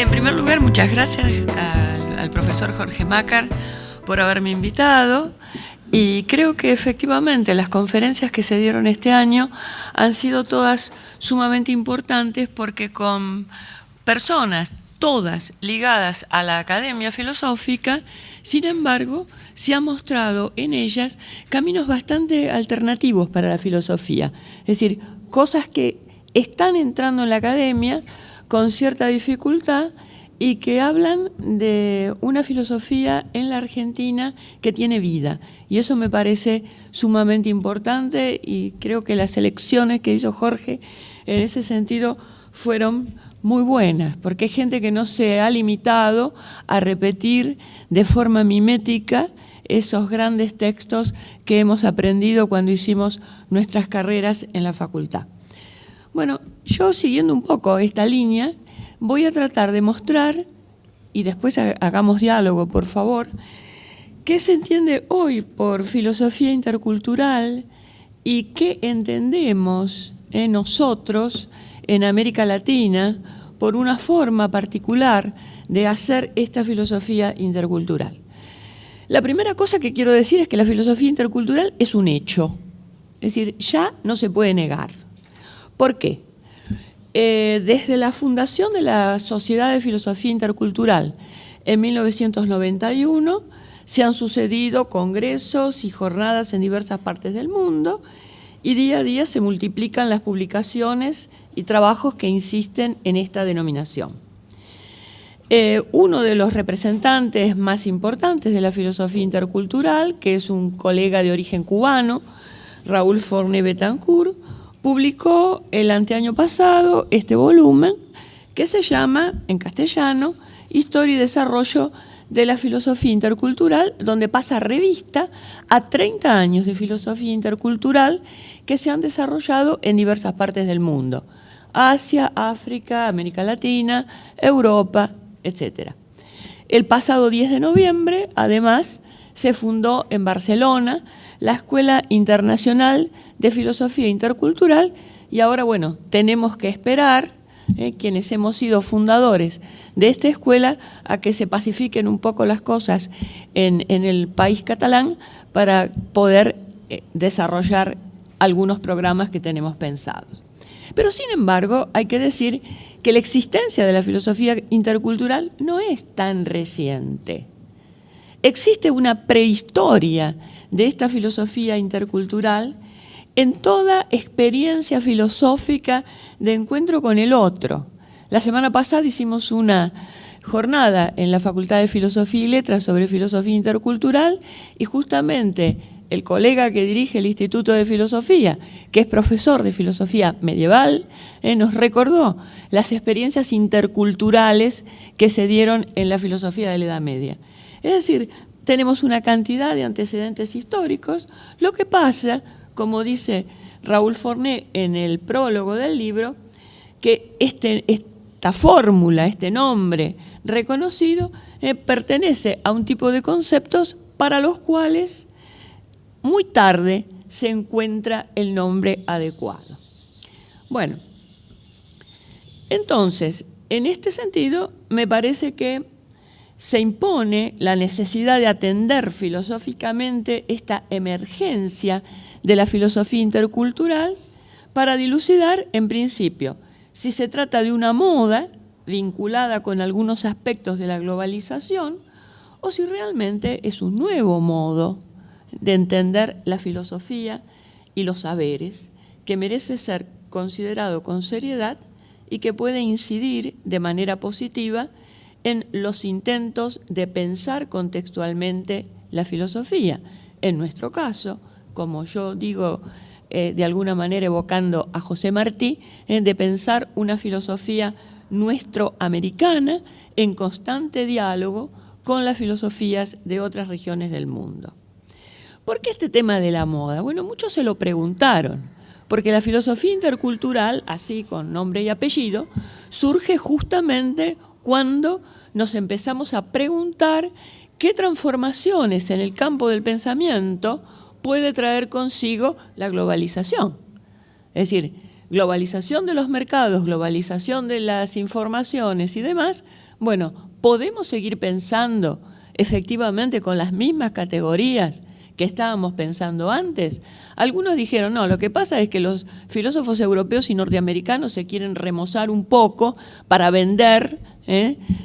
En primer lugar, muchas gracias al profesor Jorge Mácar por haberme invitado, y creo que efectivamente las conferencias que se dieron este año han sido todas sumamente importantes, porque con personas todas ligadas a la academia filosófica, sin embargo, se han mostrado en ellas caminos bastante alternativos para la filosofía, es decir, cosas que están entrando en la academia con cierta dificultad y que hablan de una filosofía en la Argentina que tiene vida. Y eso me parece sumamente importante, y creo que las elecciones que hizo Jorge en ese sentido fueron muy buenas, porque hay gente que no se ha limitado a repetir de forma mimética esos grandes textos que hemos aprendido cuando hicimos nuestras carreras en la facultad. Bueno, yo siguiendo un poco esta línea, voy a tratar de mostrar, y después hagamos diálogo, por favor, qué se entiende hoy por filosofía intercultural y qué entendemos nosotros en América Latina por una forma particular de hacer esta filosofía intercultural. La primera cosa que quiero decir es que la filosofía intercultural es un hecho, es decir, ya no se puede negar. ¿Por qué? Desde la fundación de la Sociedad de Filosofía Intercultural en 1991 se han sucedido congresos y jornadas en diversas partes del mundo, y día a día se multiplican las publicaciones y trabajos que insisten en esta denominación. Uno de los representantes más importantes de la filosofía intercultural, que es un colega de origen cubano, Raúl Forné Betancourt, publicó el anteaño pasado este volumen que se llama, en castellano, Historia y Desarrollo de la Filosofía Intercultural, donde pasa revista a 30 años de filosofía intercultural que se han desarrollado en diversas partes del mundo: Asia, África, América Latina, Europa, etc. El pasado 10 de noviembre, además, se fundó en Barcelona la Escuela Internacional de Filosofía Intercultural, y ahora, bueno, tenemos que esperar, quienes hemos sido fundadores de esta escuela, a que se pacifiquen un poco las cosas en el país catalán para poder desarrollar algunos programas que tenemos pensados. Pero, sin embargo, hay que decir que la existencia de la filosofía intercultural no es tan reciente. Existe una prehistoria de esta filosofía intercultural en toda experiencia filosófica de encuentro con el otro. La semana pasada hicimos una jornada en la Facultad de Filosofía y Letras sobre filosofía intercultural, y justamente el colega que dirige el Instituto de Filosofía, que es profesor de filosofía medieval, nos recordó las experiencias interculturales que se dieron en la filosofía de la Edad Media. Es decir, tenemos una cantidad de antecedentes históricos. Lo que pasa, como dice Raúl Forné en el prólogo del libro, que esta fórmula, este nombre reconocido, pertenece a un tipo de conceptos para los cuales muy tarde se encuentra el nombre adecuado. Bueno, entonces, en este sentido, me parece que se impone la necesidad de atender filosóficamente esta emergencia de la filosofía intercultural para dilucidar, en principio, si se trata de una moda vinculada con algunos aspectos de la globalización, o si realmente es un nuevo modo de entender la filosofía y los saberes, que merece ser considerado con seriedad y que puede incidir de manera positiva en los intentos de pensar contextualmente la filosofía. En nuestro caso, como yo digo, de alguna manera evocando a José Martí, de pensar una filosofía nuestroamericana en constante diálogo con las filosofías de otras regiones del mundo. ¿Por qué este tema de la moda? Bueno, muchos se lo preguntaron, porque la filosofía intercultural, así con nombre y apellido, surge justamente cuando nos empezamos a preguntar qué transformaciones en el campo del pensamiento puede traer consigo la globalización. Es decir, globalización de los mercados, globalización de las informaciones y demás, Bueno, ¿podemos seguir pensando efectivamente con las mismas categorías que estábamos pensando antes? Algunos dijeron, no, lo que pasa es que los filósofos europeos y norteamericanos se quieren remozar un poco para vender,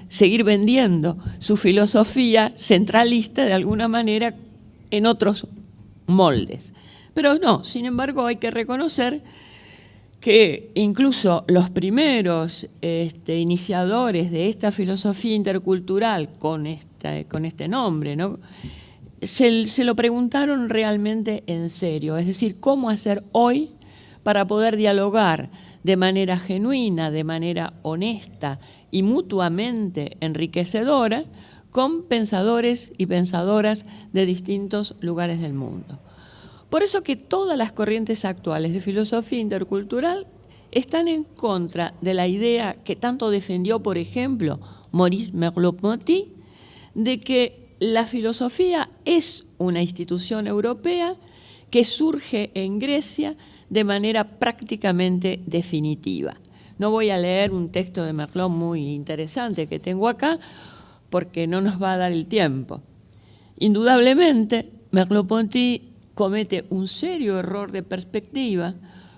seguir vendiendo su filosofía centralista de alguna manera en otros moldes. Pero no, sin embargo, hay que reconocer que incluso los primeros iniciadores de esta filosofía intercultural con este nombre, ¿no?, se lo preguntaron realmente en serio, es decir, ¿cómo hacer hoy para poder dialogar de manera genuina, de manera honesta y mutuamente enriquecedora con pensadores y pensadoras de distintos lugares del mundo? Por eso que todas las corrientes actuales de filosofía intercultural están en contra de la idea que tanto defendió, por ejemplo, Maurice Merleau-Ponty, de que la filosofía es una institución europea que surge en Grecia de manera prácticamente definitiva. No voy a leer un texto de Merleau muy interesante que tengo acá, porque no nos va a dar el tiempo. Indudablemente, Merleau-Ponty comete un serio error de perspectiva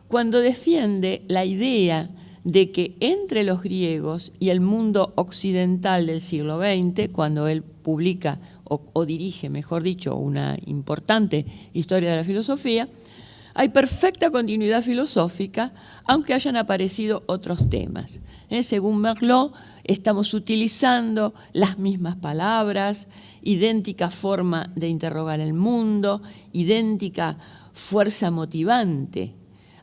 cuando defiende la idea de que entre los griegos y el mundo occidental del siglo XX, cuando él publica o dirige, mejor dicho, una importante historia de la filosofía, hay perfecta continuidad filosófica, aunque hayan aparecido otros temas. Según Merleau, estamos utilizando las mismas palabras, idéntica forma de interrogar el mundo, idéntica fuerza motivante.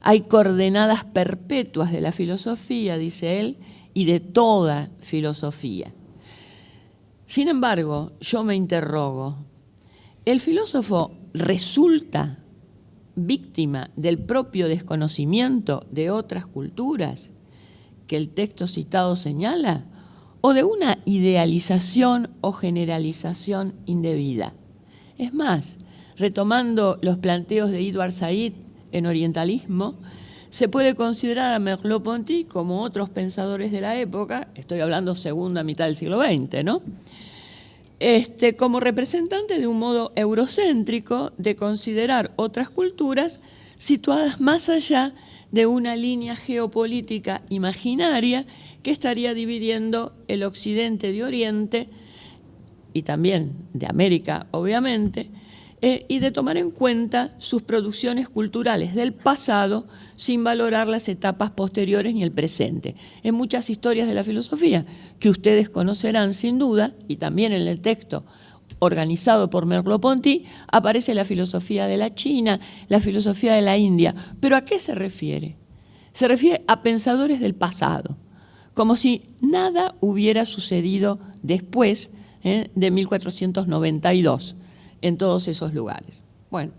Hay coordenadas perpetuas de la filosofía, dice él, y de toda filosofía. Sin embargo, yo me interrogo, ¿el filósofo resulta víctima del propio desconocimiento de otras culturas que el texto citado señala, o de una idealización o generalización indebida? Es más, retomando los planteos de Edward Said en Orientalismo, se puede considerar a Merleau-Ponty como otros pensadores de la época, estoy hablando segunda mitad del siglo XX, ¿no?, como representante de un modo eurocéntrico de considerar otras culturas situadas más allá de una línea geopolítica imaginaria que estaría dividiendo el occidente de Oriente y también de América, obviamente, y de tomar en cuenta sus producciones culturales del pasado sin valorar las etapas posteriores ni el presente. En muchas historias de la filosofía, que ustedes conocerán sin duda, y también en el texto organizado por Merleau-Ponty, aparece la filosofía de la China, la filosofía de la India. ¿Pero a qué se refiere? Se refiere a pensadores del pasado, como si nada hubiera sucedido después de 1492 en todos esos lugares. Bueno,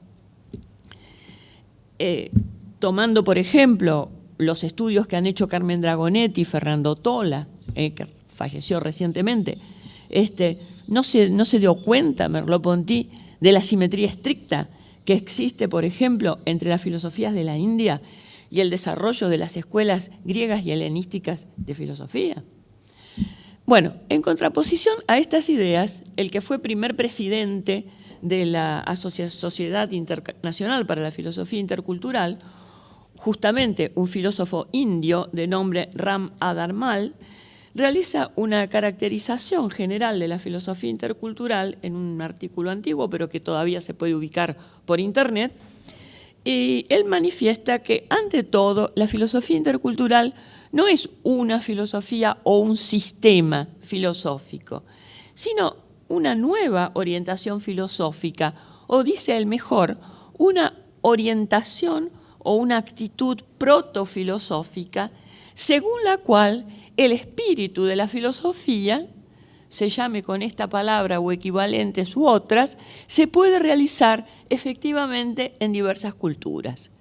tomando por ejemplo los estudios que han hecho Carmen Dragonetti y Fernando Tola, que falleció recientemente, no se dio cuenta Merleau-Ponty de la simetría estricta que existe, por ejemplo, entre las filosofías de la India y el desarrollo de las escuelas griegas y helenísticas de filosofía. Bueno, en contraposición a estas ideas, el que fue primer presidente de la Sociedad Internacional para la Filosofía Intercultural, justamente un filósofo indio de nombre Ram Adarmal, realiza una caracterización general de la filosofía intercultural en un artículo antiguo, pero que todavía se puede ubicar por internet, y él manifiesta que, ante todo, la filosofía intercultural no es una filosofía o un sistema filosófico, sino una nueva orientación filosófica, o dice él mejor, una orientación o una actitud protofilosófica, según la cual el espíritu de la filosofía, se llame con esta palabra o equivalentes u otras, se puede realizar efectivamente en diversas culturas.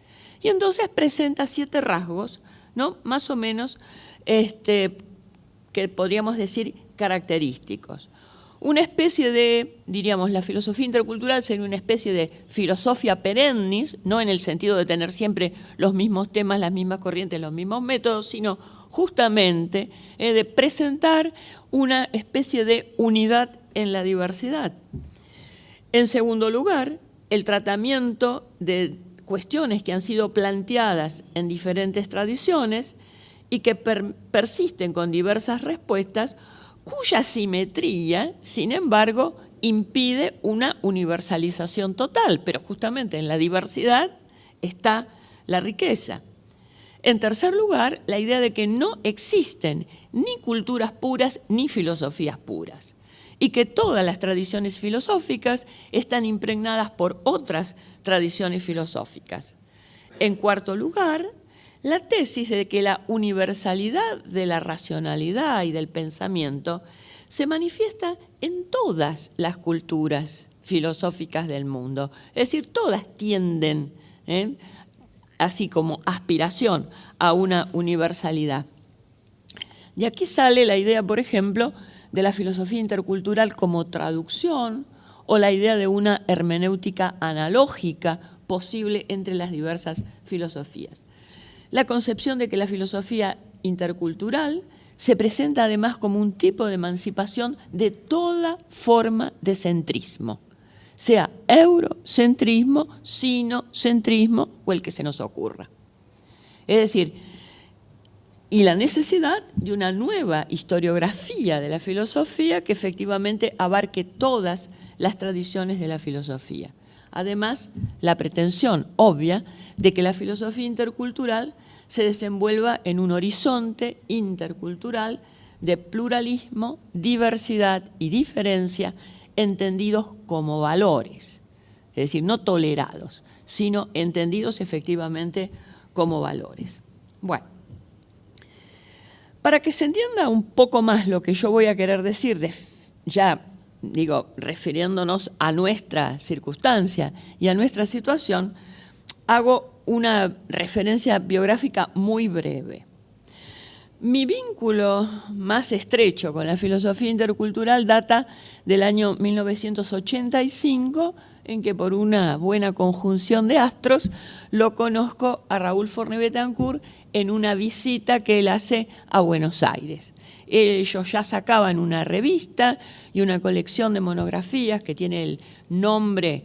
Y entonces presenta 7 rasgos, ¿no?, más o menos, que podríamos decir característicos. Una especie de, diríamos, la filosofía intercultural sería una especie de filosofía perennis, no en el sentido de tener siempre los mismos temas, las mismas corrientes, los mismos métodos, sino justamente de presentar una especie de unidad en la diversidad. En segundo lugar, el tratamiento de cuestiones que han sido planteadas en diferentes tradiciones y que persisten con diversas respuestas, cuya simetría, sin embargo, impide una universalización total, pero justamente en la diversidad está la riqueza. En tercer lugar, la idea de que no existen ni culturas puras ni filosofías puras, y que todas las tradiciones filosóficas están impregnadas por otras tradiciones filosóficas. En cuarto lugar, la tesis de que la universalidad de la racionalidad y del pensamiento se manifiesta en todas las culturas filosóficas del mundo. Es decir, todas tienden, así como aspiración, a una universalidad. Y aquí sale la idea, por ejemplo, de la filosofía intercultural como traducción o la idea de una hermenéutica analógica posible entre las diversas filosofías. La concepción de que la filosofía intercultural se presenta además como un tipo de emancipación de toda forma de centrismo, sea eurocentrismo, sinocentrismo o el que se nos ocurra. Es decir, y la necesidad de una nueva historiografía de la filosofía que efectivamente abarque todas las tradiciones de la filosofía. Además, la pretensión obvia de que la filosofía intercultural se desenvuelva en un horizonte intercultural de pluralismo, diversidad y diferencia entendidos como valores, es decir, no tolerados, sino entendidos efectivamente como valores. Bueno, para que se entienda un poco más lo que yo voy a querer decir, refiriéndonos a nuestra circunstancia y a nuestra situación, hago una referencia biográfica muy breve. Mi vínculo más estrecho con la filosofía intercultural data del año 1985, en que por una buena conjunción de astros lo conozco a Raúl Forné Betancourt en una visita que él hace a Buenos Aires. Ellos ya sacaban una revista y una colección de monografías que tiene el nombre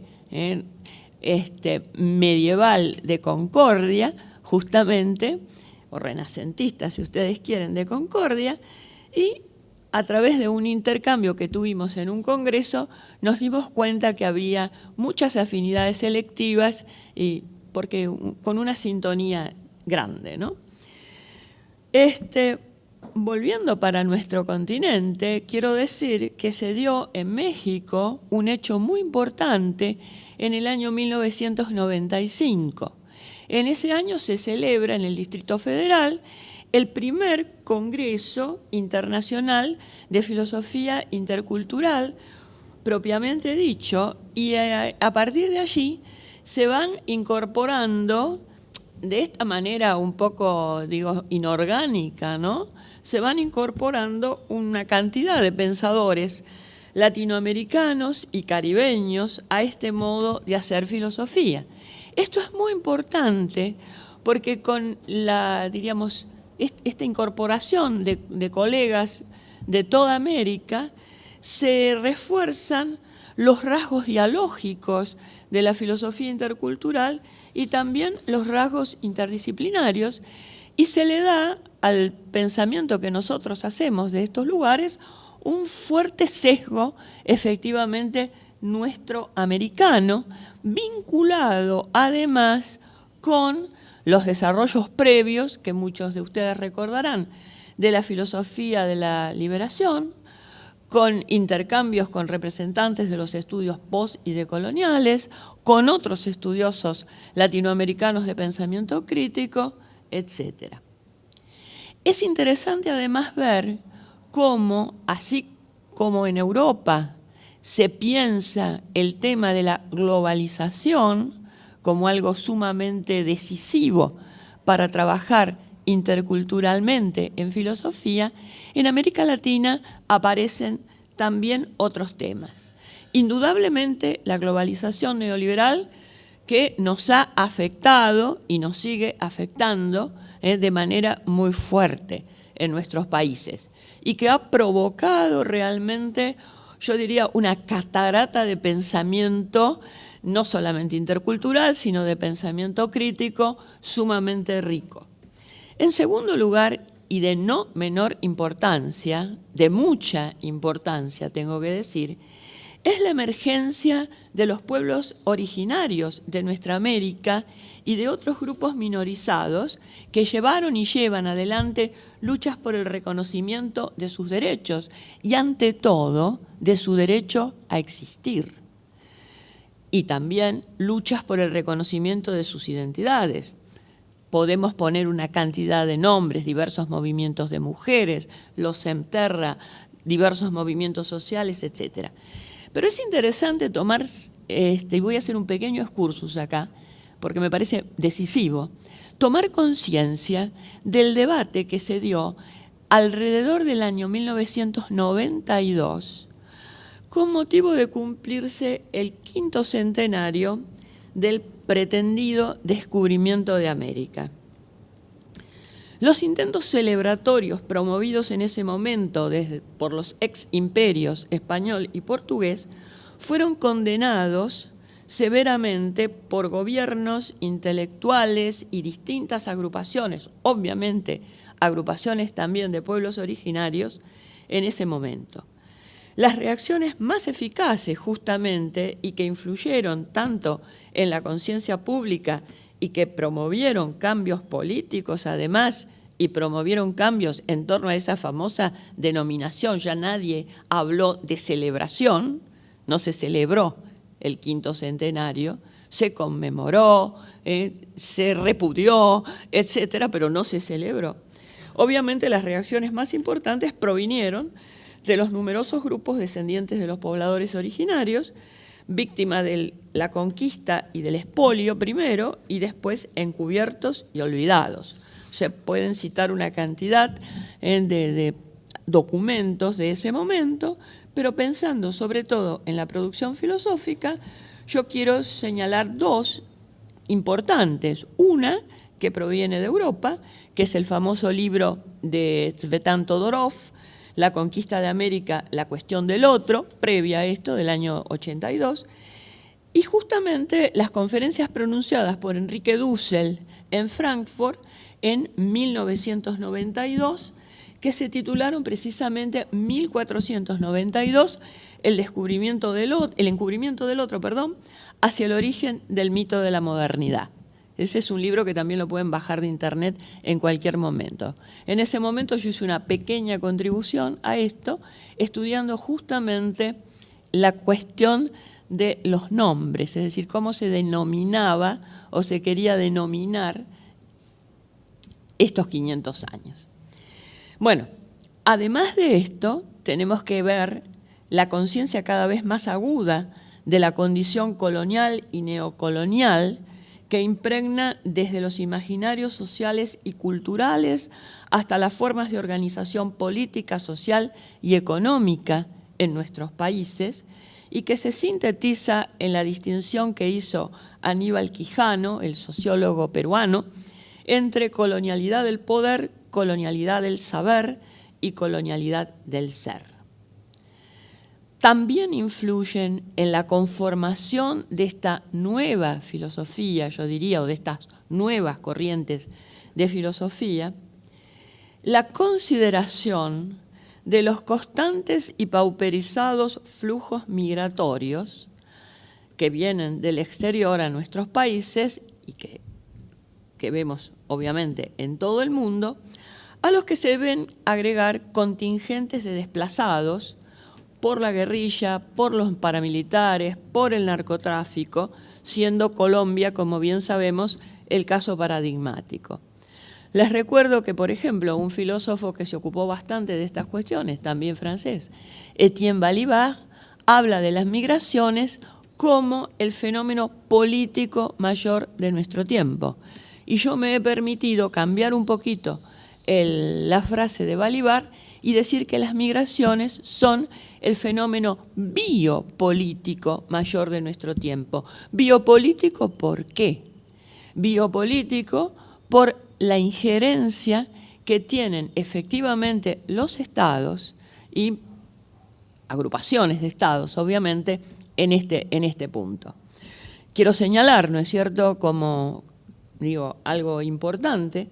medieval de Concordia, justamente, o renacentista, si ustedes quieren, de Concordia, y a través de un intercambio que tuvimos en un congreso, nos dimos cuenta que había muchas afinidades selectivas y con una sintonía grande, ¿no? Volviendo para nuestro continente, quiero decir que se dio en México un hecho muy importante en el año 1995. En ese año se celebra en el Distrito Federal el primer Congreso Internacional de Filosofía Intercultural, propiamente dicho, y a partir de allí se van incorporando de esta manera un poco, inorgánica, ¿no? Se van incorporando una cantidad de pensadores latinoamericanos y caribeños a este modo de hacer filosofía. Esto es muy importante porque con esta incorporación de colegas de toda América se refuerzan los rasgos dialógicos de la filosofía intercultural y también los rasgos interdisciplinarios, y se le da al pensamiento que nosotros hacemos de estos lugares un fuerte sesgo, efectivamente, nuestro americano, vinculado además con los desarrollos previos, que muchos de ustedes recordarán, de la filosofía de la liberación, con intercambios con representantes de los estudios post y decoloniales, con otros estudiosos latinoamericanos de pensamiento crítico, etc. Es interesante además ver cómo, así como en Europa se piensa el tema de la globalización como algo sumamente decisivo para trabajar interculturalmente en filosofía, en América Latina aparecen también otros temas. Indudablemente la globalización neoliberal que nos ha afectado y nos sigue afectando de manera muy fuerte en nuestros países y que ha provocado realmente, yo diría, una catarata de pensamiento, no solamente intercultural, sino de pensamiento crítico sumamente rico. En segundo lugar, y de no menor importancia, de mucha importancia, tengo que decir, es la emergencia de los pueblos originarios de nuestra América y de otros grupos minorizados que llevaron y llevan adelante luchas por el reconocimiento de sus derechos y, ante todo, de su derecho a existir. Y también luchas por el reconocimiento de sus identidades. Podemos poner una cantidad de nombres, diversos movimientos de mujeres, los Semterra, diversos movimientos sociales, etcétera. Pero es interesante tomar, y voy a hacer un pequeño excursus acá, porque me parece decisivo, tomar conciencia del debate que se dio alrededor del año 1992, con motivo de cumplirse el 5º centenario del pretendido descubrimiento de América. Los intentos celebratorios promovidos en ese momento por los ex imperios español y portugués fueron condenados severamente por gobiernos, intelectuales y distintas agrupaciones, obviamente agrupaciones también de pueblos originarios, en ese momento. Las reacciones más eficaces justamente y que influyeron tanto en la conciencia pública y que promovieron cambios políticos además y promovieron cambios en torno a esa famosa denominación. Ya nadie habló de celebración, no se celebró el 5º centenario, se conmemoró, se repudió, etcétera, pero no se celebró. Obviamente las reacciones más importantes provinieron de los numerosos grupos descendientes de los pobladores originarios, víctimas de la conquista y del expolio primero y después encubiertos y olvidados. Se pueden citar una cantidad de documentos de ese momento, pero pensando sobre todo en la producción filosófica, yo quiero señalar dos importantes. Una que proviene de Europa, que es el famoso libro de Tzvetan Todorov, La conquista de América, la cuestión del otro, previa a esto, del año 82, y justamente las conferencias pronunciadas por Enrique Dussel en Frankfurt en 1992, que se titularon precisamente 1492, el encubrimiento del otro, hacia el origen del mito de la modernidad. Ese es un libro que también lo pueden bajar de internet en cualquier momento. En ese momento yo hice una pequeña contribución a esto, estudiando justamente la cuestión de los nombres, es decir, cómo se denominaba o se quería denominar estos 500 años. Bueno, además de esto, tenemos que ver la conciencia cada vez más aguda de la condición colonial y neocolonial que impregna desde los imaginarios sociales y culturales hasta las formas de organización política, social y económica en nuestros países, y que se sintetiza en la distinción que hizo Aníbal Quijano, el sociólogo peruano, entre colonialidad del poder, colonialidad del saber y colonialidad del ser. También influyen en la conformación de esta nueva filosofía, yo diría, o de estas nuevas corrientes de filosofía, la consideración de los constantes y pauperizados flujos migratorios que vienen del exterior a nuestros países y que vemos obviamente en todo el mundo, a los que se deben agregar contingentes de desplazados por la guerrilla, por los paramilitares, por el narcotráfico, siendo Colombia, como bien sabemos, el caso paradigmático. Les recuerdo que, por ejemplo, un filósofo que se ocupó bastante de estas cuestiones, también francés, Etienne Balibar, habla de las migraciones como el fenómeno político mayor de nuestro tiempo. Y yo me he permitido cambiar un poquito la frase de Balibar y decir que las migraciones son el fenómeno biopolítico mayor de nuestro tiempo. ¿Biopolítico por qué? Biopolítico por la injerencia que tienen efectivamente los estados y agrupaciones de estados, obviamente, en este punto. Quiero señalar, ¿no es cierto?, como digo, algo importante,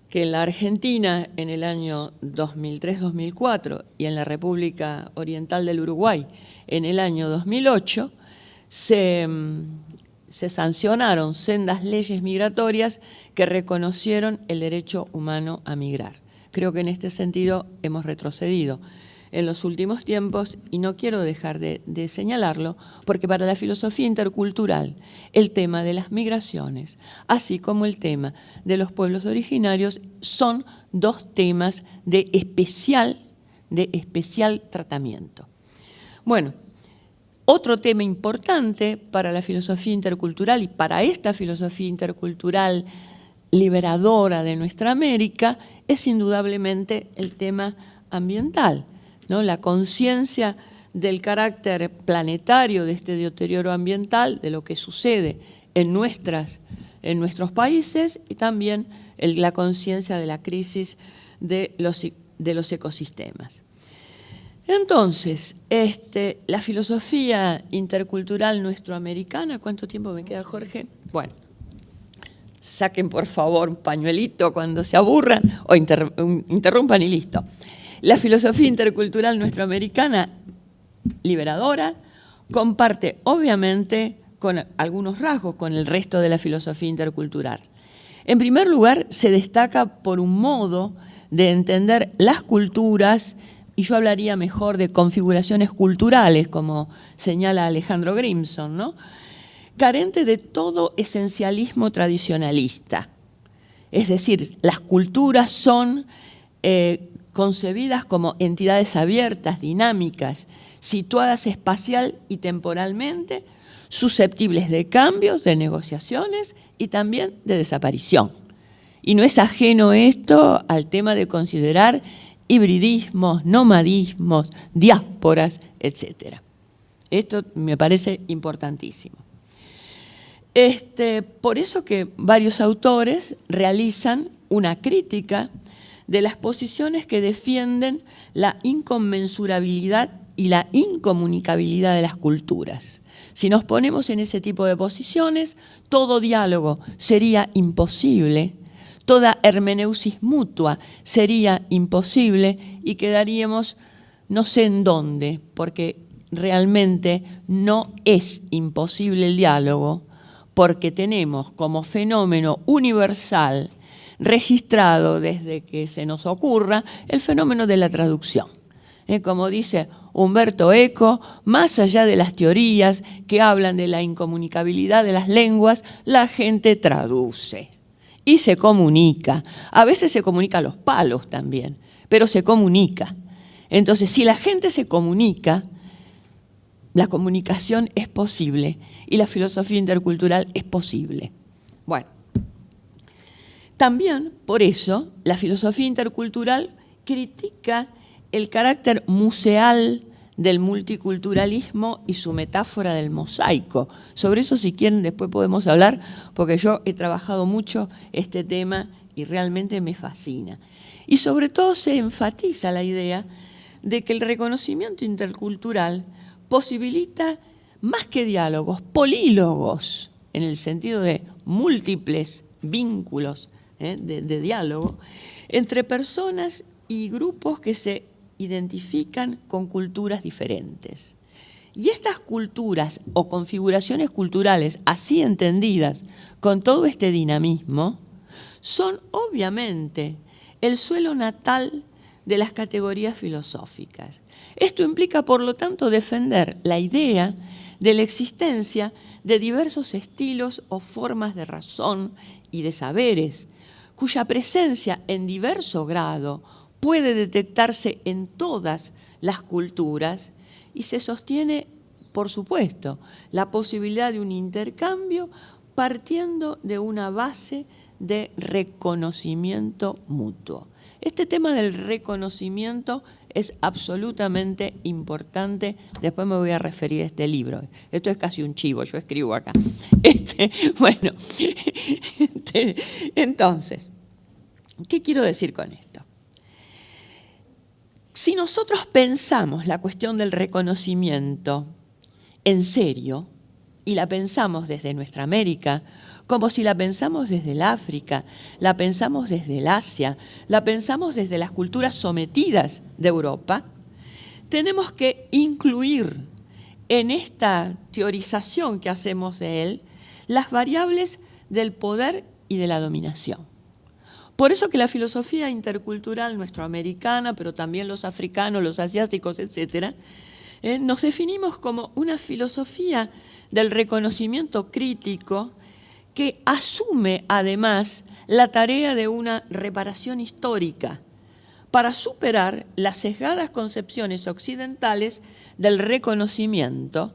que en la Argentina en el año 2003-2004 y en la República Oriental del Uruguay en el año 2008 se sancionaron sendas leyes migratorias que reconocieron el derecho humano a migrar. Creo que en este sentido hemos retrocedido en los últimos tiempos y no quiero dejar de señalarlo porque para la filosofía intercultural el tema de las migraciones, así como el tema de los pueblos originarios, son dos temas de especial tratamiento. Bueno, otro tema importante para la filosofía intercultural y para esta filosofía intercultural liberadora de nuestra América es indudablemente el tema ambiental, ¿no? La conciencia del carácter planetario de este deterioro ambiental, de lo que sucede en nuestros países y también la conciencia de la crisis de los ecosistemas. Entonces, la filosofía intercultural nuestroamericana, ¿cuánto tiempo me queda, Jorge? Bueno, saquen por favor un pañuelito cuando se aburran o interrumpan y listo. La filosofía intercultural nuestroamericana liberadora comparte obviamente con algunos rasgos con el resto de la filosofía intercultural. En primer lugar, se destaca por un modo de entender las culturas, y yo hablaría mejor de configuraciones culturales, como señala Alejandro Grimson, ¿no?, carente de todo esencialismo tradicionalista. Es decir, las culturas son concebidas como entidades abiertas, dinámicas, situadas espacial y temporalmente, susceptibles de cambios, de negociaciones y también de desaparición. Y no es ajeno esto al tema de considerar hibridismos, nomadismos, diásporas, etc. Esto me parece importantísimo. Por eso que varios autores realizan una crítica de las posiciones que defienden la inconmensurabilidad y la incomunicabilidad de las culturas. Si nos ponemos en ese tipo de posiciones, todo diálogo sería imposible, toda hermeneusis mutua sería imposible y quedaríamos no sé en dónde, porque realmente no es imposible el diálogo, porque tenemos como fenómeno universal registrado desde que se nos ocurra el fenómeno de la traducción. Como dice Humberto Eco, más allá de las teorías que hablan de la incomunicabilidad de las lenguas, la gente traduce y se comunica. A veces se comunica a los palos también, pero se comunica. Entonces, si la gente se comunica, la comunicación es posible y la filosofía intercultural es posible. Bueno, también por eso la filosofía intercultural critica el carácter museal del multiculturalismo y su metáfora del mosaico. Sobre eso, si quieren, después podemos hablar, porque yo he trabajado mucho este tema y realmente me fascina. Y sobre todo se enfatiza la idea de que el reconocimiento intercultural posibilita más que diálogos, polílogos, en el sentido de múltiples vínculos de diálogo, entre personas y grupos que se identifican con culturas diferentes. Y estas culturas o configuraciones culturales, así entendidas, con todo este dinamismo, son obviamente el suelo natal de las categorías filosóficas. Esto implica, por lo tanto, defender la idea de la existencia de diversos estilos o formas de razón y de saberes, cuya presencia en diverso grado puede detectarse en todas las culturas y se sostiene, por supuesto, la posibilidad de un intercambio partiendo de una base de reconocimiento mutuo. Este tema del reconocimiento es absolutamente importante. Después me voy a referir a este libro. Esto es casi un chivo, yo escribo acá. Bueno, entonces, ¿Qué quiero decir con esto? Si nosotros pensamos la cuestión del reconocimiento en serio, y la pensamos desde nuestra América, como si la pensamos desde el África, la pensamos desde el Asia, la pensamos desde las culturas sometidas de Europa, tenemos que incluir en esta teorización que hacemos de él las variables del poder y de la dominación. Por eso que la filosofía intercultural nuestroamericana, pero también los africanos, los asiáticos, etcétera, nos definimos como una filosofía del reconocimiento crítico que asume además la tarea de una reparación histórica para superar las sesgadas concepciones occidentales del reconocimiento,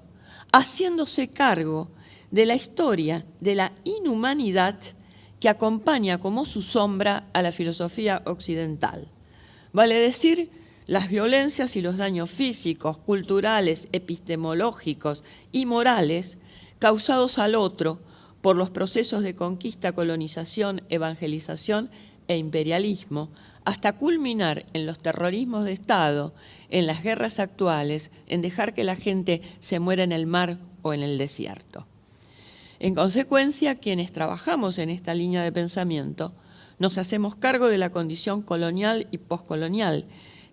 haciéndose cargo de la historia de la inhumanidad que acompaña como su sombra a la filosofía occidental. Vale decir, las violencias y los daños físicos, culturales, epistemológicos y morales causados al otro por los procesos de conquista, colonización, evangelización e imperialismo, hasta culminar en los terrorismos de Estado, en las guerras actuales, en dejar que la gente se muera en el mar o en el desierto. En consecuencia, quienes trabajamos en esta línea de pensamiento, nos hacemos cargo de la condición colonial y poscolonial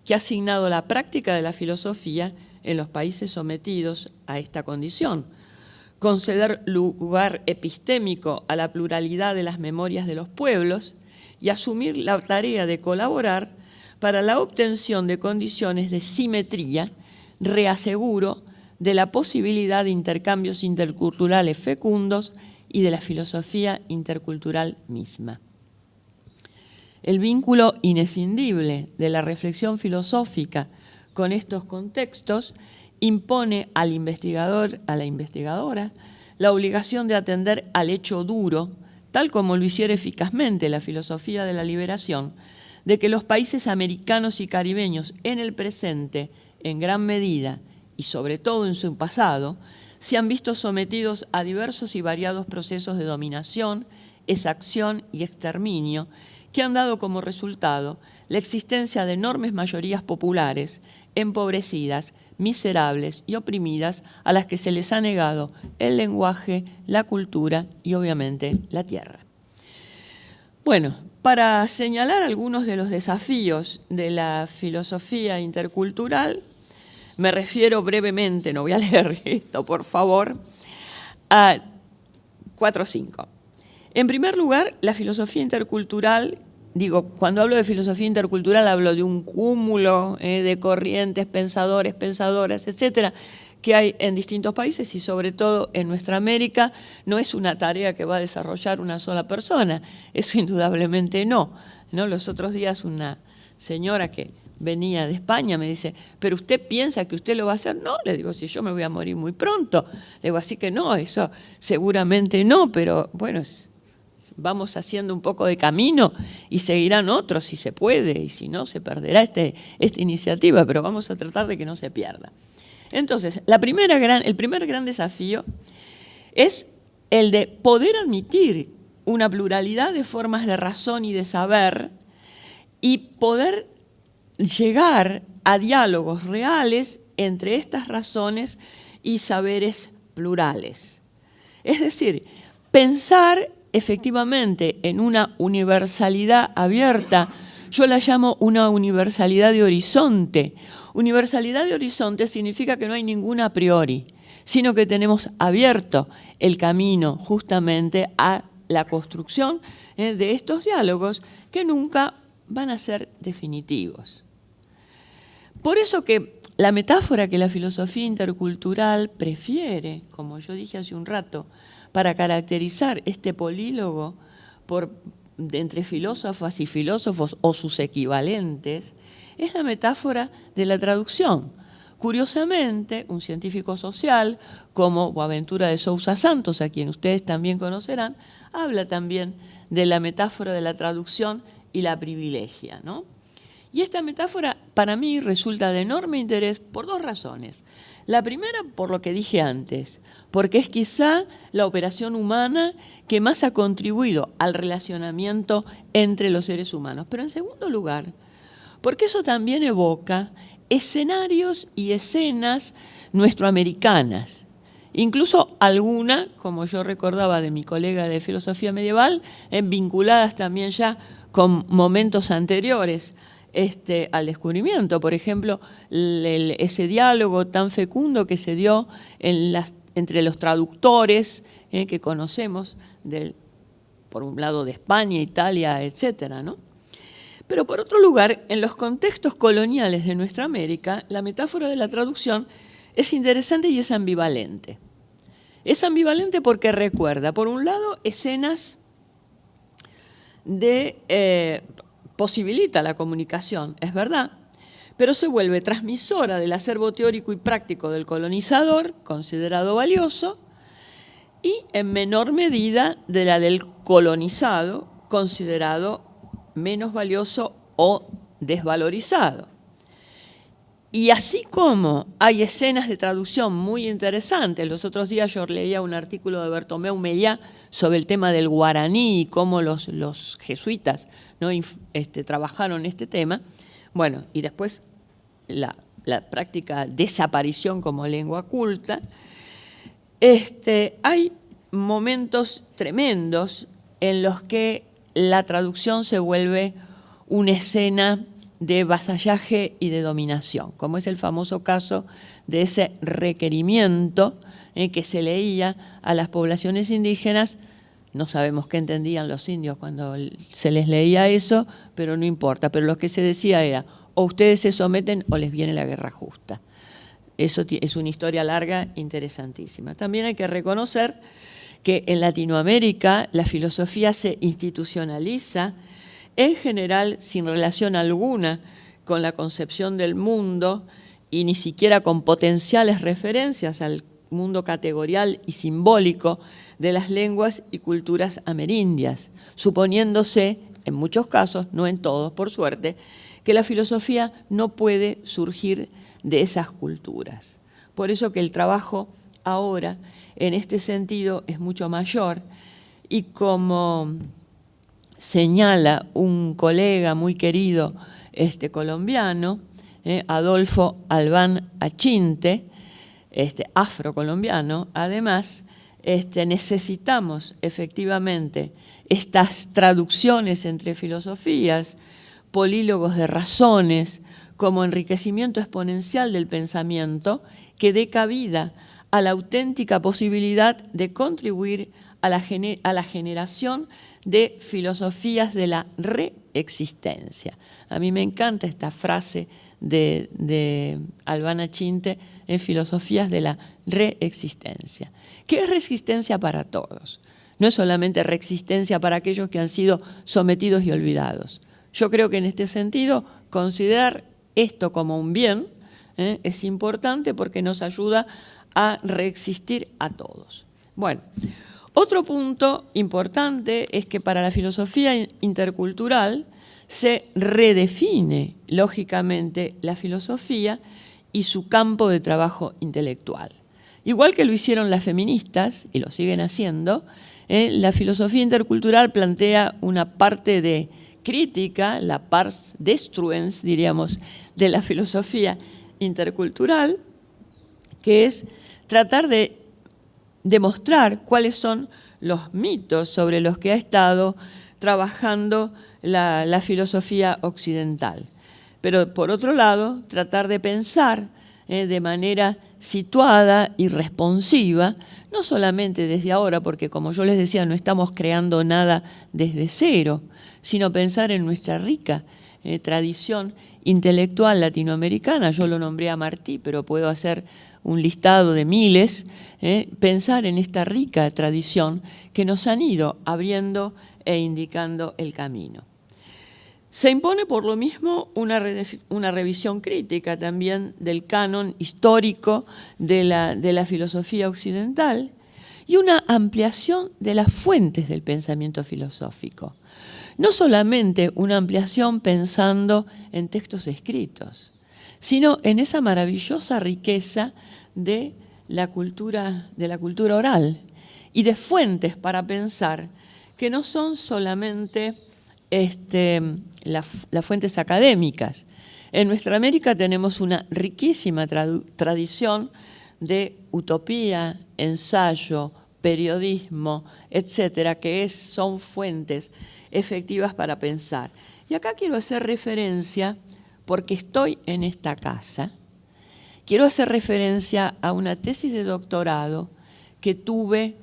que ha asignado la práctica de la filosofía en los países sometidos a esta condición. Conceder lugar epistémico a la pluralidad de las memorias de los pueblos y asumir la tarea de colaborar para la obtención de condiciones de simetría, reaseguro de la posibilidad de intercambios interculturales fecundos y de la filosofía intercultural misma. El vínculo inescindible de la reflexión filosófica con estos contextos impone al investigador, a la investigadora, la obligación de atender al hecho duro, tal como lo hiciera eficazmente la filosofía de la liberación, de que los países americanos y caribeños en el presente, en gran medida, y sobre todo en su pasado, se han visto sometidos a diversos y variados procesos de dominación, exacción y exterminio, que han dado como resultado la existencia de enormes mayorías populares, empobrecidas, miserables y oprimidas, a las que se les ha negado el lenguaje, la cultura y obviamente la tierra. Bueno, para señalar algunos de los desafíos de la filosofía intercultural, me refiero brevemente, no voy a leer esto, por favor, a 4 o 5. En primer lugar, la filosofía intercultural, cuando hablo de filosofía intercultural hablo de un cúmulo de corrientes, pensadores, pensadoras, etcétera, que hay en distintos países y sobre todo en nuestra América. No es una tarea que va a desarrollar una sola persona, eso indudablemente no. Los otros días una señora que venía de España me dice, ¿pero usted piensa que usted lo va a hacer? No, le digo, si yo me voy a morir muy pronto. Le digo, así que no, eso seguramente no, pero bueno, vamos haciendo un poco de camino y seguirán otros si se puede, y si no se perderá esta iniciativa, pero vamos a tratar de que no se pierda. Entonces, el primer gran desafío es el de poder admitir una pluralidad de formas de razón y de saber y poder llegar a diálogos reales entre estas razones y saberes plurales. Es decir, pensar efectivamente en una universalidad abierta, yo la llamo una universalidad de horizonte. Universalidad de horizonte significa que no hay ninguna a priori, sino que tenemos abierto el camino justamente a la construcción de estos diálogos que nunca van a ser definitivos. Por eso que la metáfora que la filosofía intercultural prefiere, como yo dije hace un rato, para caracterizar este polílogo entre filósofas y filósofos o sus equivalentes, es la metáfora de la traducción. Curiosamente, un científico social como Boaventura de Sousa Santos, a quien ustedes también conocerán, habla también de la metáfora de la traducción y la privilegia, ¿no? Y esta metáfora para mí resulta de enorme interés por 2 razones. La primera, por lo que dije antes, porque es quizá la operación humana que más ha contribuido al relacionamiento entre los seres humanos. Pero en segundo lugar, porque eso también evoca escenarios y escenas nuestroamericanas, incluso alguna, como yo recordaba de mi colega de filosofía medieval, vinculadas también ya con momentos anteriores al descubrimiento. Por ejemplo, ese diálogo tan fecundo que se dio entre los traductores que conocemos, por un lado de España, Italia, etcétera, ¿no? Pero por otro lugar, en los contextos coloniales de nuestra América, la metáfora de la traducción es interesante y es ambivalente. Es ambivalente porque recuerda, por un lado, escenas posibilita la comunicación, es verdad, pero se vuelve transmisora del acervo teórico y práctico del colonizador, considerado valioso, y en menor medida de la del colonizado, considerado menos valioso o desvalorizado. Y así como hay escenas de traducción muy interesantes, los otros días yo leía un artículo de Bertomeu Mellá sobre el tema del guaraní y cómo los jesuitas, ¿no? Trabajaron este tema, bueno, y después la práctica desaparición como lengua culta, hay momentos tremendos en los que la traducción se vuelve una escena de vasallaje y de dominación, como es el famoso caso de ese requerimiento que se leía a las poblaciones indígenas. No sabemos qué entendían los indios cuando se les leía eso, pero no importa. Pero lo que se decía era, o ustedes se someten o les viene la guerra justa. Eso es una historia larga, interesantísima. También hay que reconocer que en Latinoamérica la filosofía se institucionaliza en general sin relación alguna con la concepción del mundo y ni siquiera con potenciales referencias al mundo categorial y simbólico de las lenguas y culturas amerindias, suponiéndose, en muchos casos, no en todos, por suerte, que la filosofía no puede surgir de esas culturas. Por eso que el trabajo ahora, en este sentido, es mucho mayor y como señala un colega muy querido colombiano, Adolfo Albán Achinte, afrocolombiano, además, necesitamos efectivamente estas traducciones entre filosofías, polílogos de razones, como enriquecimiento exponencial del pensamiento que dé cabida a la auténtica posibilidad de contribuir a la generación de filosofías de la reexistencia. A mí me encanta esta frase de Albán Achinte en Filosofías de la Reexistencia. ¿Qué es resistencia para todos? No es solamente reexistencia para aquellos que han sido sometidos y olvidados. Yo creo que en este sentido considerar esto como un bien es importante porque nos ayuda a reexistir a todos. Bueno, otro punto importante es que para la filosofía intercultural se redefine lógicamente la filosofía y su campo de trabajo intelectual. Igual que lo hicieron las feministas, y lo siguen haciendo, la filosofía intercultural plantea una parte de crítica, la pars destruens, diríamos, de la filosofía intercultural, que es tratar de demostrar cuáles son los mitos sobre los que ha estado trabajando la filosofía occidental. Pero, por otro lado, tratar de pensar de manera situada y responsiva, no solamente desde ahora, porque como yo les decía, no estamos creando nada desde cero, sino pensar en nuestra rica tradición intelectual latinoamericana. Yo lo nombré a Martí, pero puedo hacer un listado de miles, pensar en esta rica tradición que nos han ido abriendo e indicando el camino. Se impone por lo mismo una revisión crítica también del canon histórico de la filosofía occidental y una ampliación de las fuentes del pensamiento filosófico. No solamente una ampliación pensando en textos escritos, sino en esa maravillosa riqueza de la cultura oral y de fuentes para pensar que no son solamente las fuentes académicas. En nuestra América tenemos una riquísima tradición de utopía, ensayo, periodismo, etcétera, que son fuentes efectivas para pensar. Y acá quiero hacer referencia, porque estoy en esta casa, quiero hacer referencia a una tesis de doctorado que tuve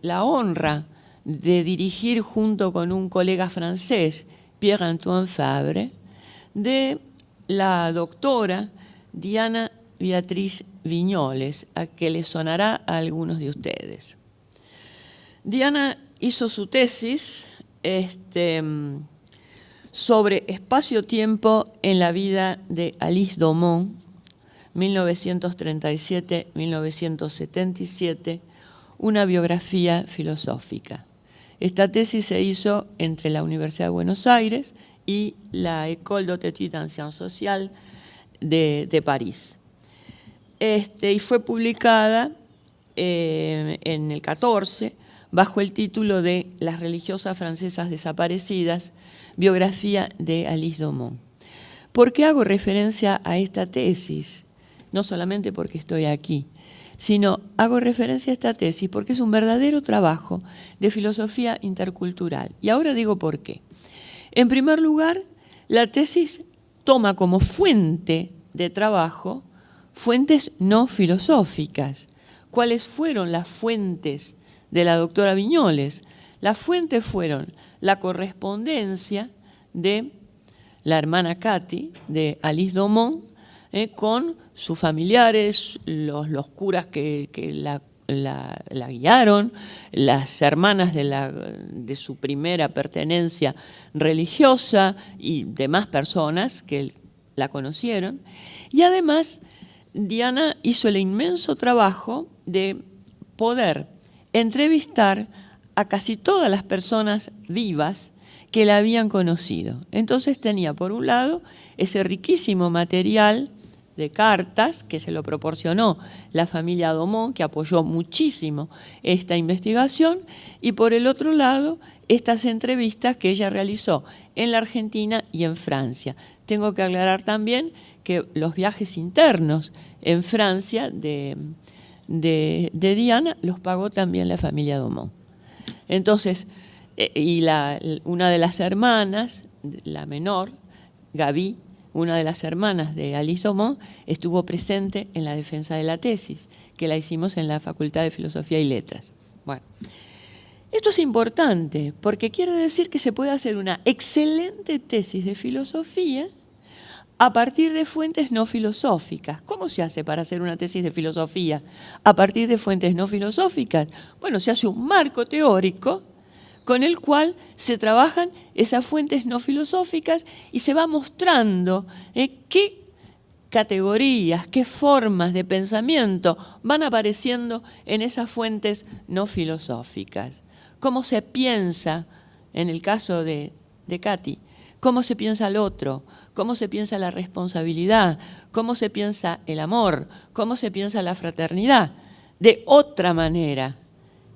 la honra de dirigir junto con un colega francés, Pierre-Antoine Fabre, de la doctora Diana Beatriz Viñoles, a que le sonará a algunos de ustedes. Diana hizo su tesis sobre espacio-tiempo en la vida de Alice Domon, 1937-1977, una biografía filosófica. Esta tesis se hizo entre la Universidad de Buenos Aires y la École d'Haute Études en Sciences Sociales de París. Y fue publicada en el 14 bajo el título de Las religiosas francesas desaparecidas, biografía de Alice Domon. ¿Por qué hago referencia a esta tesis? No solamente porque estoy aquí, sino hago referencia a esta tesis porque es un verdadero trabajo de filosofía intercultural. Y ahora digo por qué. En primer lugar, la tesis toma como fuente de trabajo fuentes no filosóficas. ¿Cuáles fueron las fuentes de la doctora Viñoles? Las fuentes fueron la correspondencia de la hermana Katy, de Alice Domon, con sus familiares, los curas que la guiaron, las hermanas de su primera pertenencia religiosa y demás personas que la conocieron. Y además, Diana hizo el inmenso trabajo de poder entrevistar a casi todas las personas vivas que la habían conocido. Entonces tenía, por un lado, ese riquísimo material de cartas que se lo proporcionó la familia Domon, que apoyó muchísimo esta investigación, y por el otro lado, estas entrevistas que ella realizó en la Argentina y en Francia. Tengo que aclarar también que los viajes internos en Francia de Diana los pagó también la familia Domon. Entonces, una de las hermanas, la menor, Gaby, una de las hermanas de Alice Domon, estuvo presente en la defensa de la tesis, que la hicimos en la Facultad de Filosofía y Letras. Bueno, esto es importante porque quiere decir que se puede hacer una excelente tesis de filosofía a partir de fuentes no filosóficas. ¿Cómo se hace para hacer una tesis de filosofía a partir de fuentes no filosóficas? Bueno, se hace un marco teórico con el cual se trabajan esas fuentes no filosóficas y se va mostrando qué categorías, qué formas de pensamiento van apareciendo en esas fuentes no filosóficas. Cómo se piensa, en el caso de Katy, cómo se piensa el otro, cómo se piensa la responsabilidad, cómo se piensa el amor, cómo se piensa la fraternidad, de otra manera,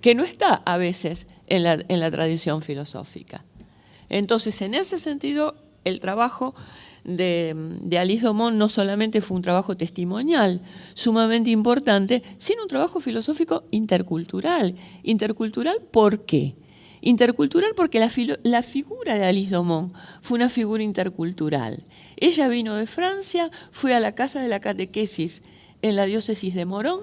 que no está a veces en la tradición filosófica. Entonces, en ese sentido, el trabajo de Alice Domon no solamente fue un trabajo testimonial sumamente importante, sino un trabajo filosófico intercultural. ¿Intercultural por qué? Intercultural porque la figura de Alice Domon fue una figura intercultural. Ella vino de Francia, fue a la casa de la catequesis en la diócesis de Morón,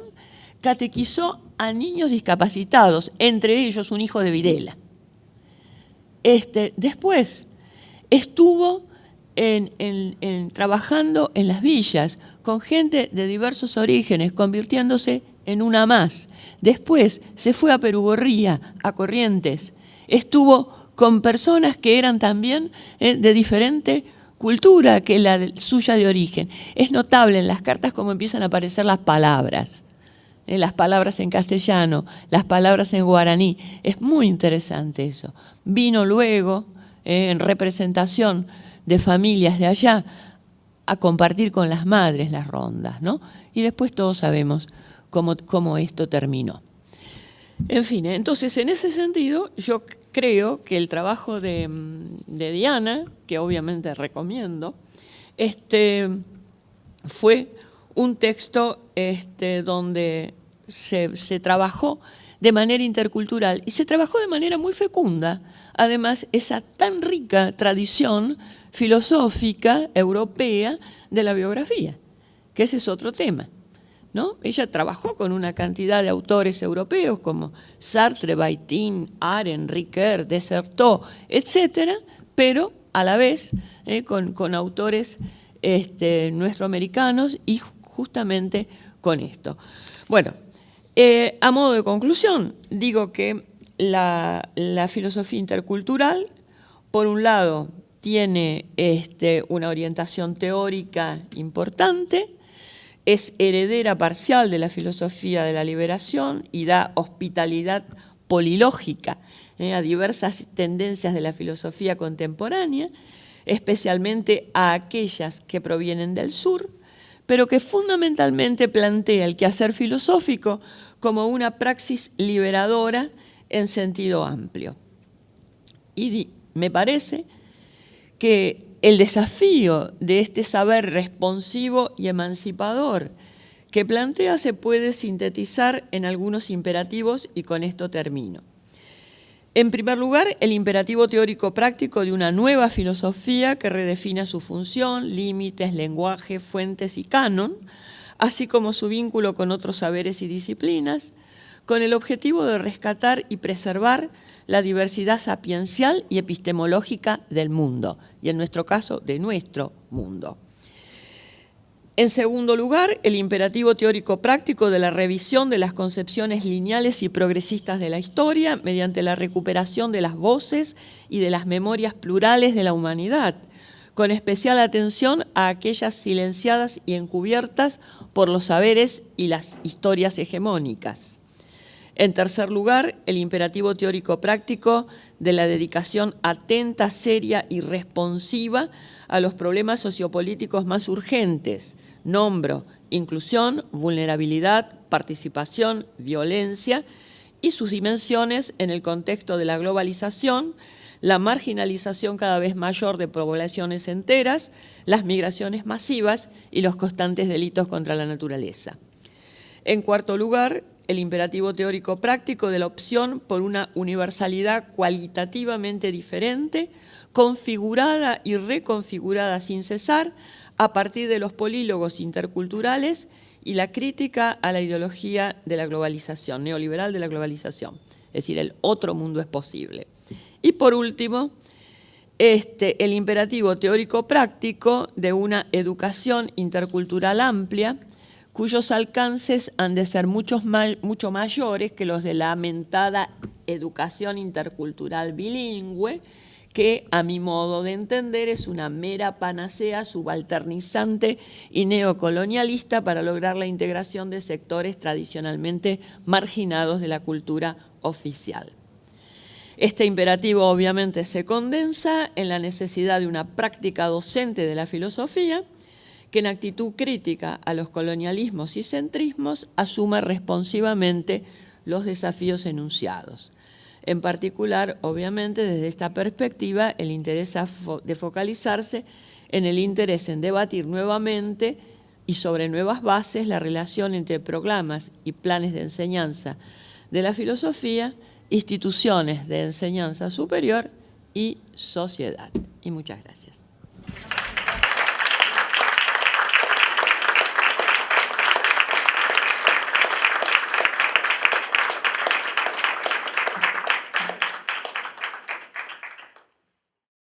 catequizó a niños discapacitados, entre ellos un hijo de Videla. Después estuvo trabajando en las villas con gente de diversos orígenes, convirtiéndose en una más. Después se fue a Perugorría, a Corrientes. Estuvo con personas que eran también de diferente cultura que la suya de origen. Es notable en las cartas cómo empiezan a aparecer las palabras en castellano, las palabras en guaraní. Es muy interesante eso. Vino luego, en representación de familias de allá, a compartir con las madres las rondas, ¿no? Y después todos sabemos cómo esto terminó. En fin, entonces en ese sentido yo creo que el trabajo de Diana, que obviamente recomiendo, fue un texto donde se trabajó de manera intercultural y se trabajó de manera muy fecunda. Además, esa tan rica tradición filosófica europea de la biografía, que ese es otro tema, ¿no? Ella trabajó con una cantidad de autores europeos como Sartre, Baitin, Arendt, Ricoeur, Desserteau, etcétera, pero a la vez con autores nuestroamericanos y justamente con esto. Bueno, a modo de conclusión, digo que la filosofía intercultural, por un lado, tiene una orientación teórica importante, es heredera parcial de la filosofía de la liberación y da hospitalidad polilógica a diversas tendencias de la filosofía contemporánea, especialmente a aquellas que provienen del sur, pero que fundamentalmente plantea el quehacer filosófico como una praxis liberadora en sentido amplio. Y me parece que el desafío de este saber responsivo y emancipador que plantea se puede sintetizar en algunos imperativos y con esto termino. En primer lugar, el imperativo teórico práctico de una nueva filosofía que redefina su función, límites, lenguaje, fuentes y canon, así como su vínculo con otros saberes y disciplinas, con el objetivo de rescatar y preservar la diversidad sapiencial y epistemológica del mundo, y en nuestro caso, de nuestro mundo. En segundo lugar, el imperativo teórico práctico de la revisión de las concepciones lineales y progresistas de la historia mediante la recuperación de las voces y de las memorias plurales de la humanidad, con especial atención a aquellas silenciadas y encubiertas por los saberes y las historias hegemónicas. En tercer lugar, el imperativo teórico práctico de la dedicación atenta, seria y responsiva a los problemas sociopolíticos más urgentes. Nombro inclusión, vulnerabilidad, participación, violencia y sus dimensiones en el contexto de la globalización, la marginalización cada vez mayor de poblaciones enteras, las migraciones masivas y los constantes delitos contra la naturaleza. En cuarto lugar, el imperativo teórico práctico de la opción por una universalidad cualitativamente diferente, configurada y reconfigurada sin cesar, a partir de los polílogos interculturales y la crítica a la ideología de la globalización, neoliberal de la globalización, es decir, el otro mundo es posible. Y por último, el imperativo teórico práctico de una educación intercultural amplia, cuyos alcances han de ser mucho mayores que los de la mentada educación intercultural bilingüe, que a mi modo de entender es una mera panacea subalternizante y neocolonialista para lograr la integración de sectores tradicionalmente marginados de la cultura oficial. Este imperativo obviamente se condensa en la necesidad de una práctica docente de la filosofía que en actitud crítica a los colonialismos y centrismos asuma responsivamente los desafíos enunciados. En particular, obviamente, desde esta perspectiva, el interés de focalizarse en el interés en debatir nuevamente y sobre nuevas bases la relación entre programas y planes de enseñanza de la filosofía, instituciones de enseñanza superior y sociedad. Y muchas gracias.